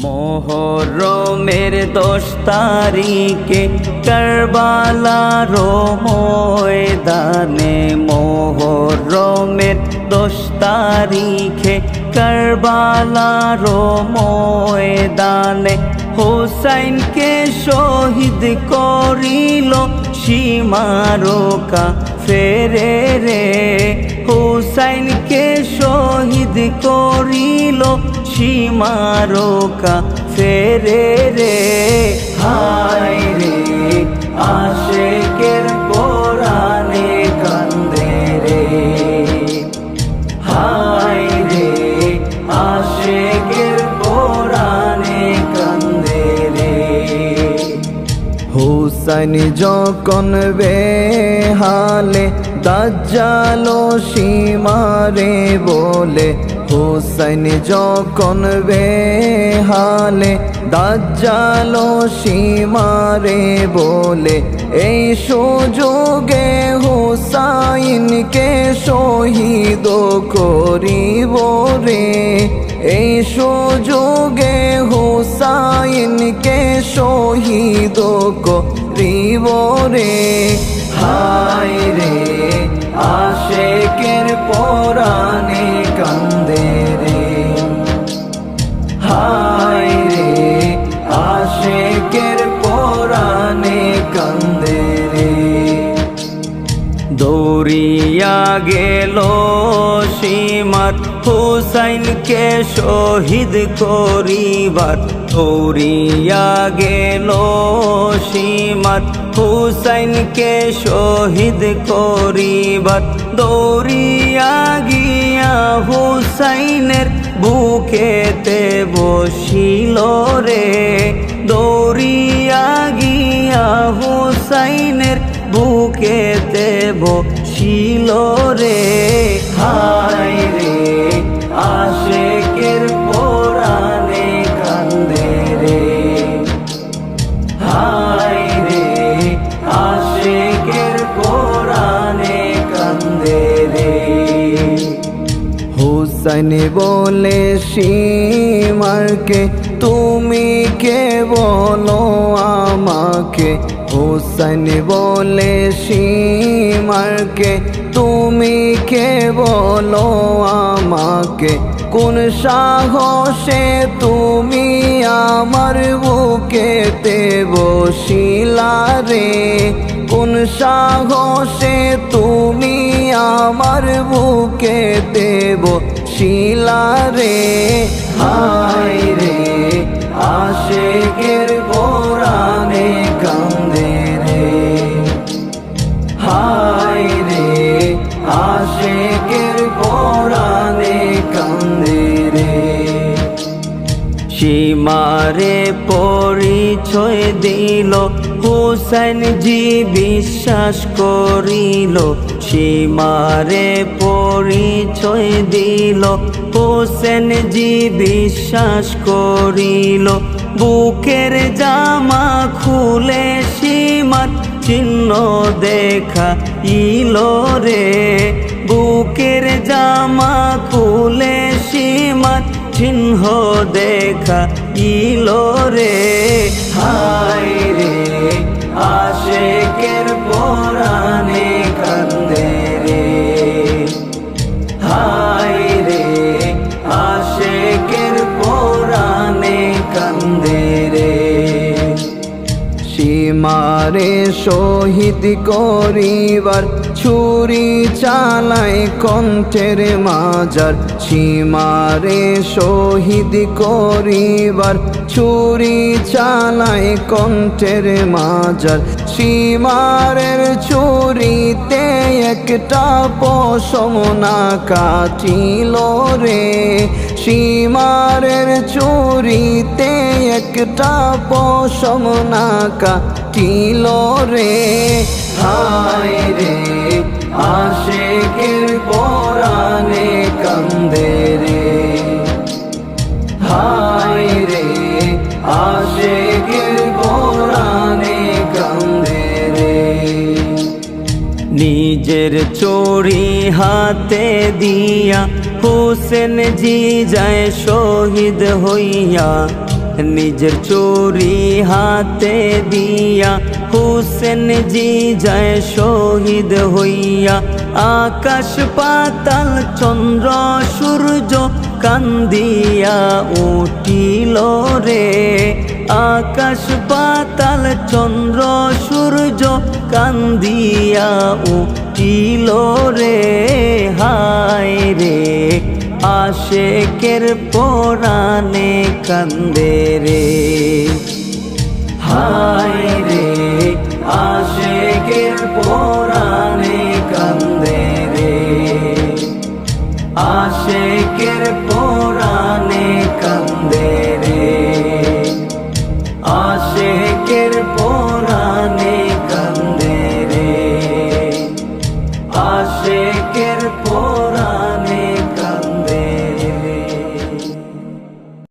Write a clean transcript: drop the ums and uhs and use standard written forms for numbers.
মুহররমের 10 তারিখে কারবালার ময়দানে, মুহররমের 10 তারিখে কারবালার ময়দানে হোসাইনকে শহীদ করিল সীমারকা ফেরে রে। হোসাইনকে শহীদ করিল সীমারকা ফেরে রে। হায় রে আশেকের পরাণে কান্দে রে, হায় রে আশেকের পরাণে কান্দে রে। হুসাইন যখন বেহালে দাজ্জাল সীমারে বলে, হুসাইন যখন বেহালে দাজ্জাল সীমারে বলে, এই সুযোগে হুসাইনকে শহীদ করিব রে। এই সুযোগে হুসাইনকে শহীদ করিব রে। হায় রে আশেকের পরাণে কান্দে রে, হায় রে আশেকের পরাণে কান্দে রে। দৌড়িয়া গেল সীমার হুসাইনকে শহীদ করিবার, দৌড়িয়া গেল সীমার হুসাইনকে শহীদ করিবার। দৌড়িয়া গিয়া হুসাইনের বুকেতে বসিল রে, দৌড়িয়া গিয়া হুসাইনের বুকেতে বসিল রে। হায় রে আশেকের পরাণে কান্দে রে, হায় রে আশেকের পরাণে কান্দে রে। হুসাইন বলে সীমারকে, তুমি কে বলো আমাকে। হুসাইন বলে সীমারকে, তুমি কে বলো আমাকে। কোন সাহসে তুমি আমার বুকেতে বসিলা রে। কোন সাহসে তুমি আমার বুকেতে বসিলা রে। হায় রে আশেকের পরাণে কান্দে রে, হায় রে আশেকের পরাণে কান্দে রে। সীমারে পরিচয় দিল হুসাইন জি বিশ্বাস করিল, সীমারে পরিচয় দিল হোসেন জি বিশ্বাস করিল। বুকের জামা খুলে সীমার চিহ্ন দেখা ইলো রে, বুকের জামা খুলে সীমার চিহ্ন দেখা ইলো রে। হায় রে আশেকের পরাণে কান্দে রে, হায় রে আশেকের পরাণে কান্দে রে। সীমারে শহীদ করিবার ছুরি চালায় কণ্ঠের মাজার, সীমারে শহীদ করিবার ছুরি চালায় কণ্ঠের মাজার। সীমারের ছুরিতে একটা পশম না কাটিল রে, সীমারের ছুরিতে একটা পশম না কাটিল রে। হায় রে আশেকের পরাণে কান্দে রে, হায় রে আশেকের পরাণে কান্দে রে। নিজের চোরি হাতে দিয়া হোসেন জি যায় শহীদ হইয়া, নিজের চুরি হাতে দিয়া হুসেন জি যায় শহীদ হইয়া। আকাশ পাতাল চন্দ্র সূর্য কান্দিয়া উঠিল রে, আকাশ পাতাল চন্দ্র সূর্য কান্দিয়া উঠিল রে। হায় রে আশেকের পরাণে কান্দে রে, হায় রে আশেকের পরাণে কান্দে রে, আশেকের